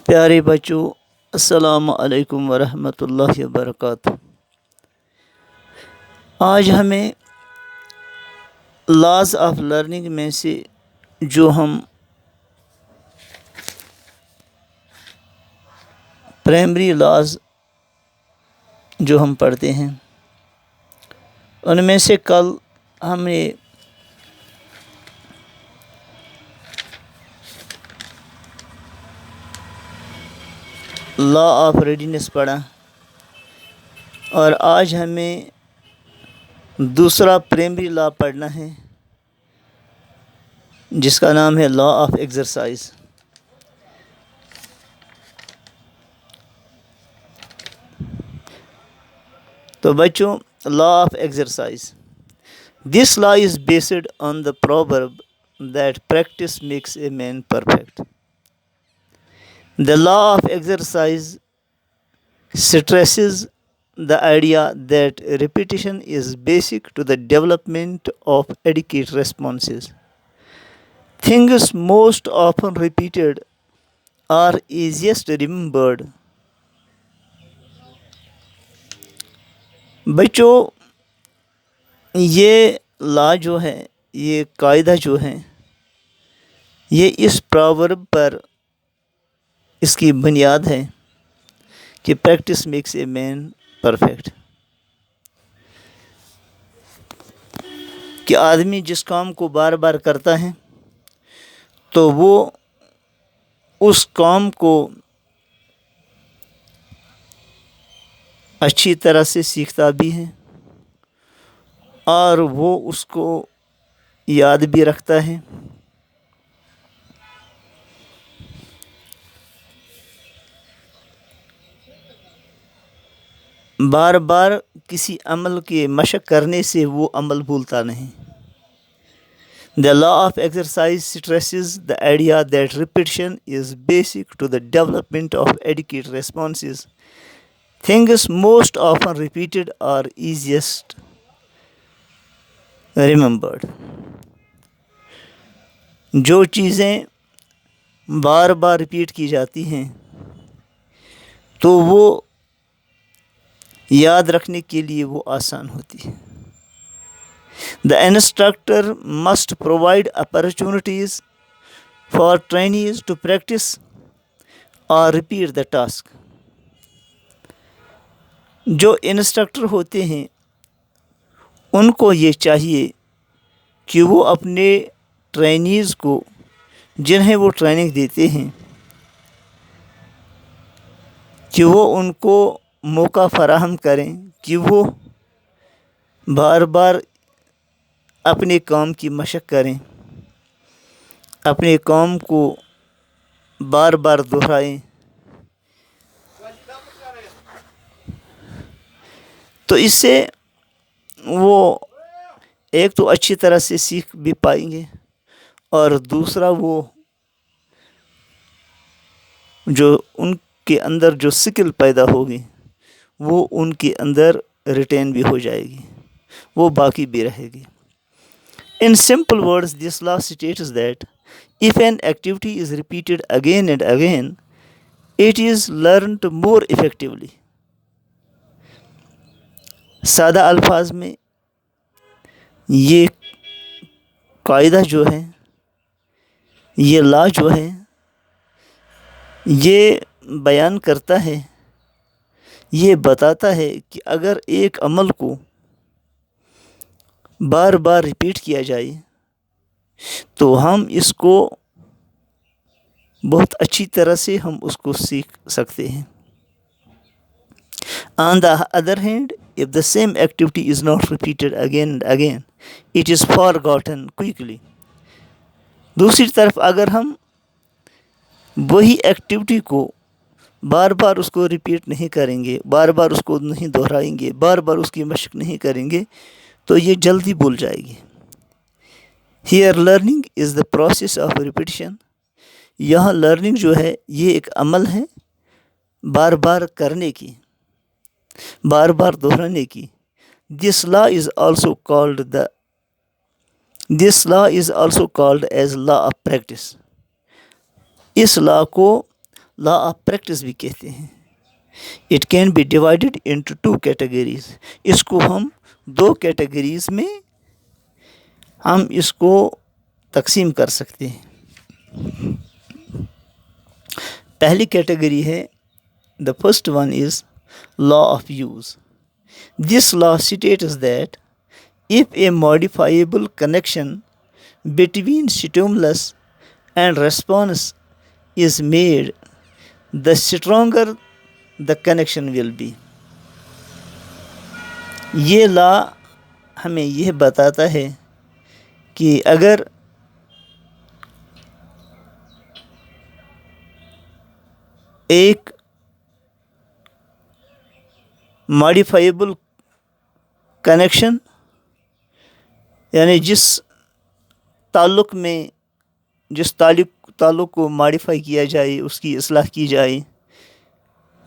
پیارے بچوں، السلام علیکم ورحمۃ اللہ وبرکاتہ۔ آج ہمیں لاز آف لرننگ میں سے جو ہم پرائمری لاز جو ہم پڑھتے ہیں ان میں سے کل ہم نے لا آف ریڈینس پڑھا اور آج ہمیں دوسرا پرائمری لا پڑھنا ہے جس کا نام ہے لا آف ایکسرسائز۔ تو بچوں، لا of exercise, this law is based on the proverb that practice makes a man perfect. The law of exercise stresses the idea that repetition is basic to the development of adequate responses. Things most often repeated are easiest remembered. بچوں، یہ لا جو ہے، یہ قاعدہ جو ہے، یہ اس پراورب پر اس کی بنیاد ہے کہ practice makes a man perfect, کہ آدمی جس کام کو بار بار کرتا ہے تو وہ اس کام کو اچھی طرح سے سیکھتا بھی ہے اور وہ اس کو یاد بھی رکھتا ہے۔ بار بار کسی عمل کے مشق کرنے سے وہ عمل بھولتا نہیں۔ The law of exercise stresses the idea that repetition is basic to the development of adequate responses. Things most often repeated are easiest remembered. جو چیزیں بار بار ریپیٹ کی جاتی ہیں تو وہ یاد رکھنے کے لیے وہ آسان ہوتی ہے۔ The instructor must provide opportunities for trainees to practice or repeat the task. جو انسٹرکٹر ہوتے ہیں ان کو یہ چاہیے کہ وہ اپنے ٹرینیز کو، جنہیں وہ ٹریننگ دیتے ہیں، کہ وہ ان کو موقع فراہم کریں کہ وہ بار بار اپنے کام کی مشق کریں، اپنے کام کو بار بار دہرائیں۔ تو اس سے وہ ایک تو اچھی طرح سے سیکھ بھی پائیں گے اور دوسرا وہ جو ان کے اندر جو سکل پیدا ہوگی وہ ان کے اندر ریٹین بھی ہو جائے گی، وہ باقی بھی رہے گی۔ In simple words, this law states that if an activity is repeated again and again, it is learned more effectively. سادہ الفاظ میں یہ قاعدہ جو ہے، یہ لا جو ہے، یہ بیان کرتا ہے، یہ بتاتا ہے کہ اگر ایک عمل کو بار بار ریپیٹ کیا جائے تو ہم اس کو بہت اچھی طرح سے ہم اس کو سیکھ سکتے ہیں۔ On the other hand, if the same activity is not repeated again and again, it is forgotten quickly. دوسری طرف اگر ہم وہی ایکٹیویٹی کو بار بار اس کو ریپیٹ نہیں کریں گے، بار بار اس کو نہیں دہرائیں گے، بار بار اس کی مشق نہیں کریں گے تو یہ جلدی بھول جائے گی۔ Here learning is the process of repetition. یہاں لرننگ جو ہے یہ ایک عمل ہے بار بار کرنے کی، بار بار دہرانے کی۔ This law is also called as law of practice. اس لا کو لا آف پریکٹس بھی کہتے ہیں. It can be divided into 2 categories. اس کو ہم 2 کیٹیگریز میں ہم اس کو تقسیم کر سکتے ہیں. پہلی کیٹیگری ہے the first one is law of use. This law states that if a modifiable connection between stimulus and response is made, the stronger the connection will be. یہ لا ہمیں یہ بتاتا ہے کہ اگر ایک ماڈیفائیبل کنیکشن یعنی جس تعلق کو ماڈیفائی کیا جائے، اس کی اصلاح کی جائے،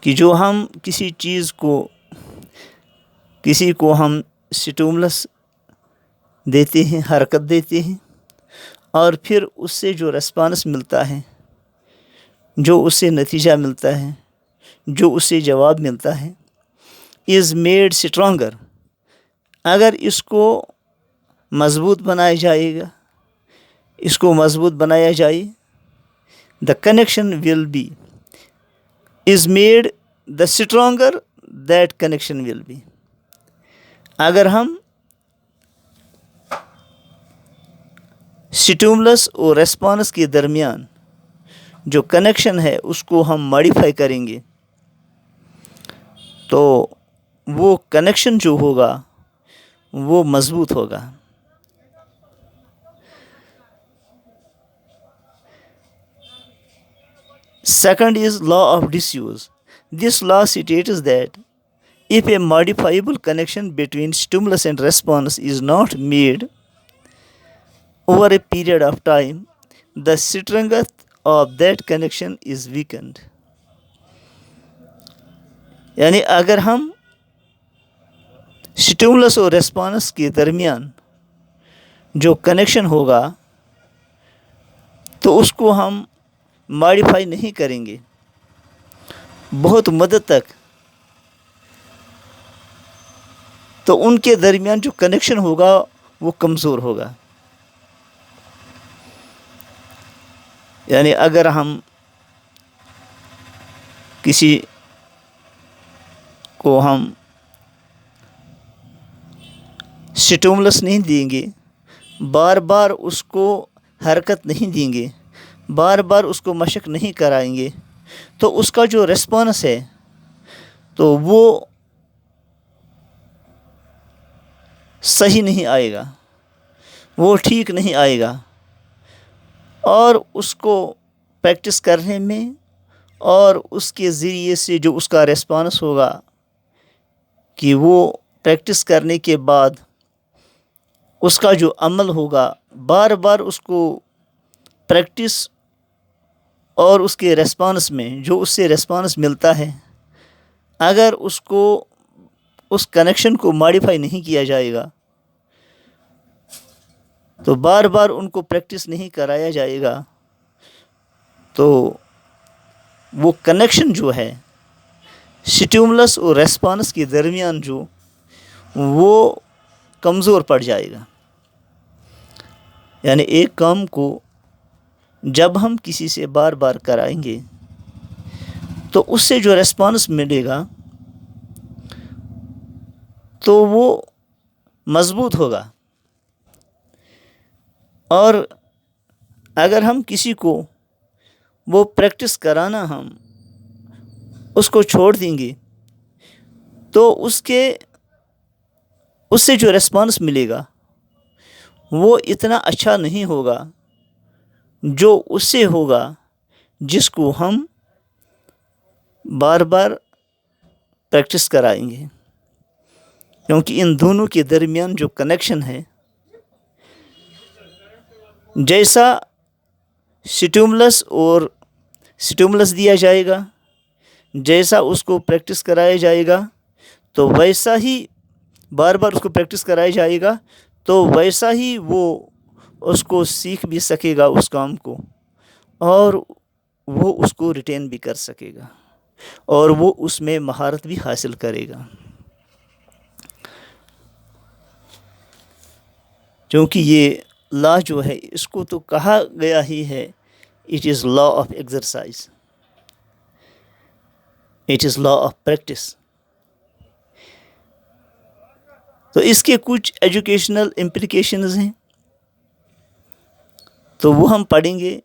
کہ جو ہم کسی کو ہم سٹیمولس دیتے ہیں، حرکت دیتے ہیں، اور پھر اس سے جو ریسپانس ملتا ہے، جو اس سے نتیجہ ملتا ہے، جو اس سے جواب ملتا ہے، از میڈ اسٹرانگر. اگر اس کو مضبوط بنایا جائے the connection will be is made the stronger that connection will be. اگر ہم سٹیمولس اور ریسپانس کے درمیان جو کنیکشن ہے اس کو ہم ماڈیفائی کریں گے تو وہ کنیکشن جو ہوگا وہ مضبوط ہوگا. Second is law of disuse. This law states that if a modifiable connection between stimulus and response is not made over a period of time, the strength of that connection is weakened. یعنی اگر ہم سٹیمولس اور response کے درمیان جو connection ہوگا تو اس کو ہم ماڈیفائی نہیں کریں گے بہت مدت تک، تو ان کے درمیان جو کنیکشن ہوگا وہ کمزور ہوگا. یعنی اگر ہم کسی کو ہم سٹیمولس نہیں دیں گے، بار بار اس کو حرکت نہیں دیں گے، بار بار اس کو مشق نہیں کرائیں گے، تو اس کا جو ریسپانس ہے تو وہ صحیح نہیں آئے گا، وہ ٹھیک نہیں آئے گا. اور اس کو پریکٹس کرنے میں اور اس کے ذریعے سے جو اس کا ریسپانس ہوگا کہ وہ پریکٹس کرنے کے بعد اس کا جو عمل ہوگا، بار بار اس کو پریکٹس اور اس کے ریسپانس میں جو اس سے ریسپانس ملتا ہے، اگر اس کنیکشن کو ماڈیفائی نہیں کیا جائے گا، تو بار بار ان کو پریکٹس نہیں کرایا جائے گا، تو وہ کنیکشن جو ہے سٹیمولس اور ریسپانس کے درمیان جو وہ کمزور پڑ جائے گا. یعنی ایک کام کو جب ہم کسی سے بار بار کرائیں گے تو اس سے جو ریسپانس ملے گا تو وہ مضبوط ہوگا. اور اگر ہم کسی کو وہ پریکٹس کرانا ہم اس کو چھوڑ دیں گے تو اس سے جو ریسپانس ملے گا وہ اتنا اچھا نہیں ہوگا جو اس سے ہوگا جس کو ہم بار بار پریکٹس کرائیں گے. کیونکہ ان دونوں کے درمیان جو کنیکشن ہے، جیسا سٹیمولس دیا جائے گا، جیسا اس کو پریکٹس کرایا جائے گا، تو ویسا ہی بار بار اس کو پریکٹس کرایا جائے گا، تو ویسا ہی وہ اس کو سیکھ بھی سکے گا اس کام کو، اور وہ اس کو ریٹین بھی کر سکے گا اور وہ اس میں مہارت بھی حاصل کرے گا. کیونکہ یہ لا جو ہے اس کو تو کہا گیا ہی ہے it is law of exercise, it is law of practice. تو اس کے کچھ ایجوکیشنل امپلیکیشنز ہیں تو وہ ہم پڑھیں گے.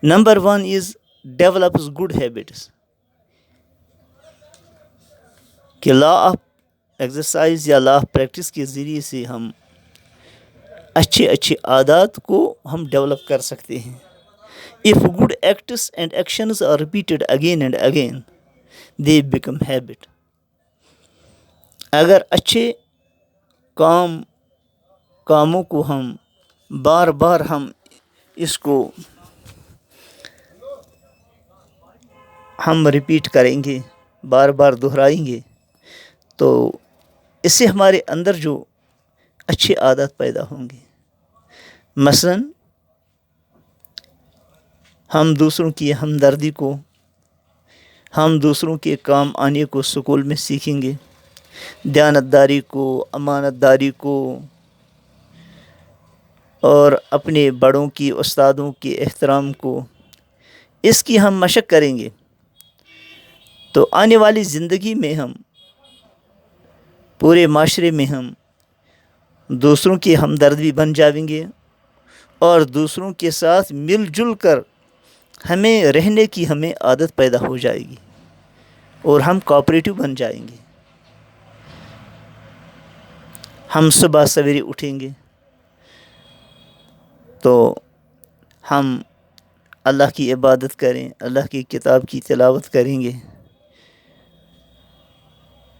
نمبر 1 از ڈیولپز گڈ ہیبٹس، کہ لا آف ایکسرسائز یا لا آف پریکٹس کے ذریعے سے ہم اچھے عادات کو ہم ڈیولپ کر سکتے ہیں. If good acts and actions are repeated again and again, they become habit. اگر اچھے کاموں کو ہم بار بار ہم اس کو ہم ریپیٹ کریں گے، بار بار دہرائیں گے، تو اس سے ہمارے اندر جو اچھی عادت پیدا ہوں گی. مثلاً ہم دوسروں کی ہمدردی کو، ہم دوسروں کے کام آنے کو سکول میں سیکھیں گے، دیانتداری کو، امانت داری کو، اور اپنے بڑوں کی، استادوں کے احترام کو، اس کی ہم مشق کریں گے. تو آنے والی زندگی میں ہم پورے معاشرے میں ہم دوسروں کے ہمدرد بھی بن جائیں گے اور دوسروں کے ساتھ مل جل کر ہمیں رہنے کی ہمیں عادت پیدا ہو جائے گی اور ہم کوآپریٹو بن جائیں گے. ہم صبح سویرے اٹھیں گے تو ہم اللہ کی عبادت کریں، اللہ کی کتاب کی تلاوت کریں گے.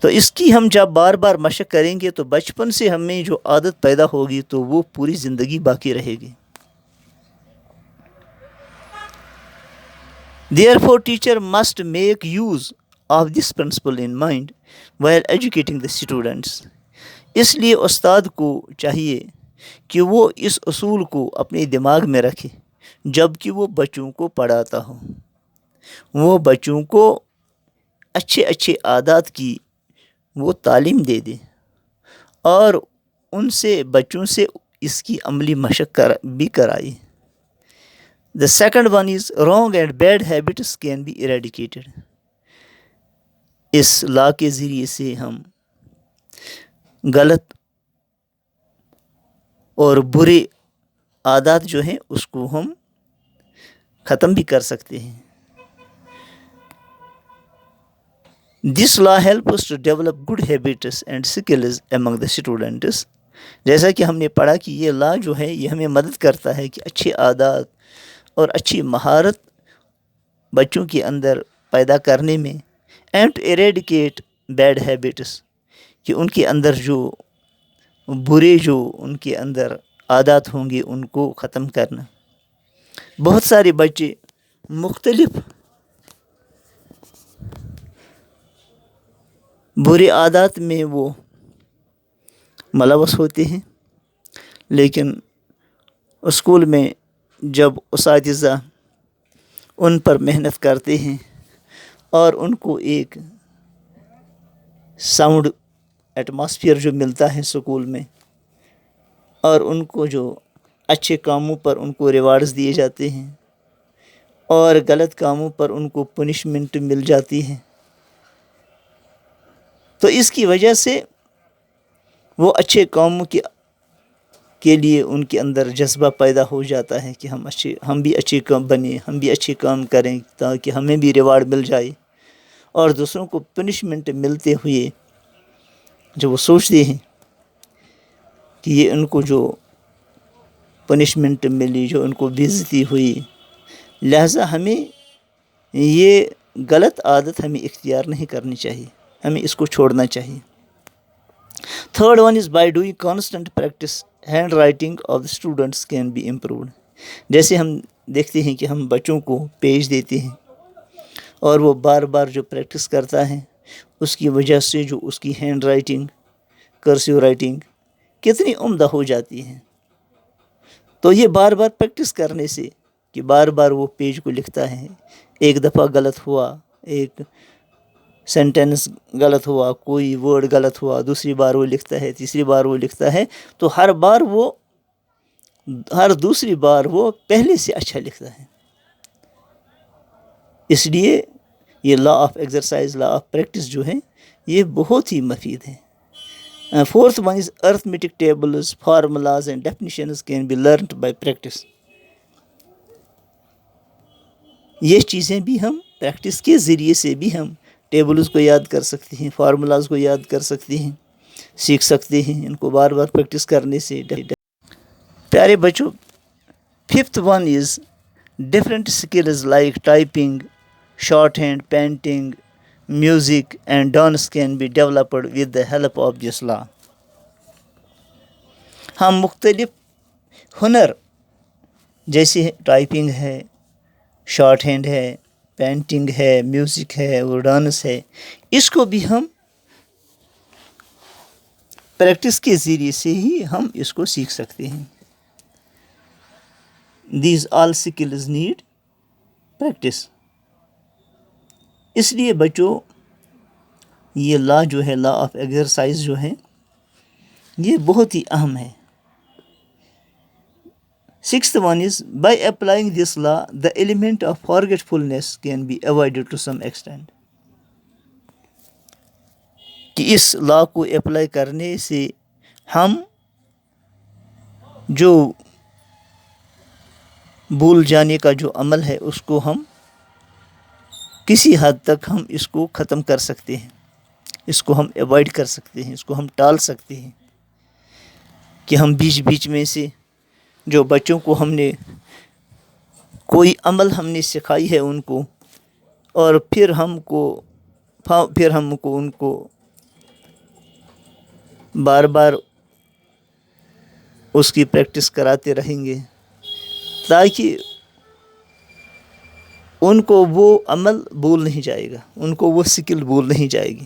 تو اس کی ہم جب بار بار مشق کریں گے تو بچپن سے ہمیں جو عادت پیدا ہوگی تو وہ پوری زندگی باقی رہے گی. Therefore, teacher must make use of this principle in mind while educating the students. اس لیے استاد کو چاہیے کہ وہ اس اصول کو اپنے دماغ میں رکھے جب کہ وہ بچوں کو پڑھاتا ہو. وہ بچوں کو اچھے عادات کی وہ تعلیم دے دے اور ان سے بچوں سے اس کی عملی مشق بھی کرائے. The second one is wrong and bad habits can be eradicated. اس لا کے ذریعے سے ہم غلط اور برے عادات جو ہیں اس کو ہم ختم بھی کر سکتے ہیں. This law helps us to develop good habits and skills among the students. جیسا کہ ہم نے پڑھا کہ یہ لا جو ہے یہ ہمیں مدد کرتا ہے کہ اچھے عادات اور اچھی مہارت بچوں کے اندر پیدا کرنے میں، and to eradicate bad habits، کہ ان کے اندر جو برے جو ان کے اندر عادات ہوں گے ان کو ختم کرنا. بہت سارے بچے مختلف برے عادات میں وہ ملوث ہوتے ہیں، لیکن اسکول میں جب اساتذہ ان پر محنت کرتے ہیں اور ان کو ایک ساؤنڈ ایٹماسفیئر جو ملتا ہے اسکول میں، اور ان کو جو اچھے کاموں پر ان کو ریوارڈز دیے جاتے ہیں اور غلط کاموں پر ان کو پنشمنٹ مل جاتی ہے، تو اس کی وجہ سے وہ اچھے کاموں کے لیے ان کے اندر جذبہ پیدا ہو جاتا ہے کہ ہم بھی اچھے کام بنیں، ہم بھی اچھے کام کریں تاکہ ہمیں بھی ریوارڈ مل جائے. اور دوسروں کو پنشمنٹ ملتے ہوئے جو وہ سوچتے ہیں کہ یہ ان کو جو پنشمنٹ ملی، جو ان کو بے عزتی ہوئی، لہٰذا ہمیں یہ غلط عادت ہمیں اختیار نہیں کرنی چاہیے، ہمیں اس کو چھوڑنا چاہیے. Third one is by doing constant practice, handwriting of the students can be improved. جیسے ہم دیکھتے ہیں کہ ہم بچوں کو پیج دیتے ہیں اور وہ بار بار جو پریکٹس کرتا ہے اس کی وجہ سے جو اس کی ہینڈ رائٹنگ، کرسیو رائٹنگ کتنی عمدہ ہو جاتی ہے. تو یہ بار بار پریکٹس کرنے سے کہ بار بار وہ پیج کو لکھتا ہے، ایک دفعہ غلط ہوا، ایک سینٹینس غلط ہوا، کوئی ورڈ غلط ہوا، دوسری بار وہ لکھتا ہے، تیسری بار وہ لکھتا ہے، تو ہر دوسری بار وہ پہلے سے اچھا لکھتا ہے۔ اس لیے یہ law of exercise, law of practice جو ہے یہ بہت ہی مفید ہے۔ Fourth one is arithmetic tables, formulas and definitions can be learned by practice۔ یہ چیزیں بھی ہم پریکٹس کے ذریعے سے بھی ہم ٹیبلز کو یاد کر سکتے ہیں، فارمولاز کو یاد کر سکتے ہیں، سیکھ سکتے ہیں ان کو بار بار پریکٹس کرنے سے۔ پیارے بچوں، fifth one is different skills like typing, shorthand, painting, music and dance can be developed with the help of this law. ہم مختلف ہنر جیسے ٹائپنگ ہے، شارٹ ہینڈ ہے، پینٹنگ ہے، میوزک ہے اور ڈانس ہے، اس کو بھی ہم پریکٹس کے ذریعے سے ہی ہم اس کو سیکھ سکتے ہیں۔ These all skills need practice. اس لیے بچوں یہ لا جو ہے، لا آف ایکسرسائز جو ہے یہ بہت ہی اہم ہے۔ Sixth one is by applying this law the element of forgetfulness can be avoided to some extent. کہ اس لا کو اپلائی کرنے سے ہم جو بھول جانے کا جو عمل ہے اس کو ہم کسی حد تک ہم اس کو ختم کر سکتے ہیں، اس کو ہم اوائڈ کر سکتے ہیں، اس کو ہم ٹال سکتے ہیں۔ کہ ہم بیچ میں سے جو بچوں کو ہم نے کوئی عمل ہم نے سکھائی ہے ان کو، اور پھر ہم کو ان کو بار بار اس کی پریکٹس کراتے رہیں گے تاکہ ان کو وہ عمل بھول نہیں جائے گا، ان کو وہ سکل بھول نہیں جائے گی۔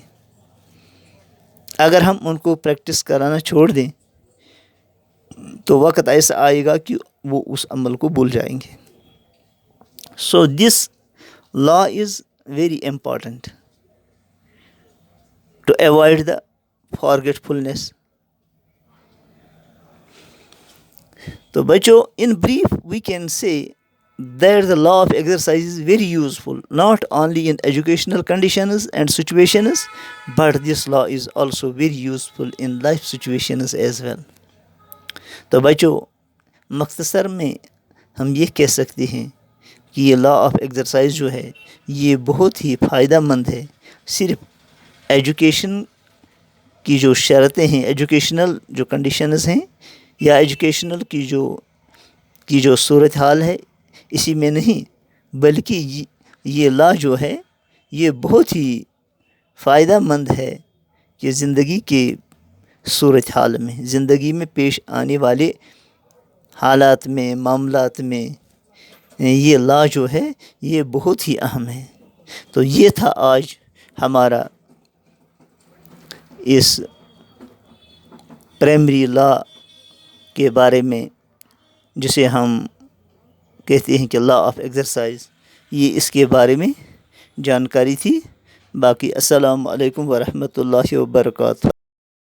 اگر ہم ان کو پریکٹس کرانا چھوڑ دیں تو وقت ایسا آئے گا کہ وہ اس عمل کو بھول جائیں گے۔ So this law is very important to avoid the forgetfulness. تو بچوں، in brief we can say that the law of exercise is very useful not only in educational conditions and situations, but this law is also very useful in life situations as well۔ تو بچوں، مختصر میں ہم یہ کہہ سکتے ہیں کہ یہ لا آف ایکسرسائز جو ہے یہ بہت ہی فائدہ مند ہے۔ صرف ایجوکیشن کی جو شرطیں ہیں، ایجوکیشنل جو کنڈیشنز ہیں یا ایجوکیشنل کی جو صورتحال ہے اسی میں نہیں، بلکہ یہ لا جو ہے یہ بہت ہی فائدہ مند ہے کہ زندگی کے صورتحال میں، زندگی میں پیش آنے والے حالات میں، معاملات میں یہ لا جو ہے یہ بہت ہی اہم ہے۔ تو یہ تھا آج ہمارا اس پرائمری لا کے بارے میں، جسے ہم کہتے ہیں کہ لا آف ایکسرسائز، یہ اس کے بارے میں جانکاری تھی۔ باقی السلام علیکم ورحمۃ اللہ وبرکاتہ۔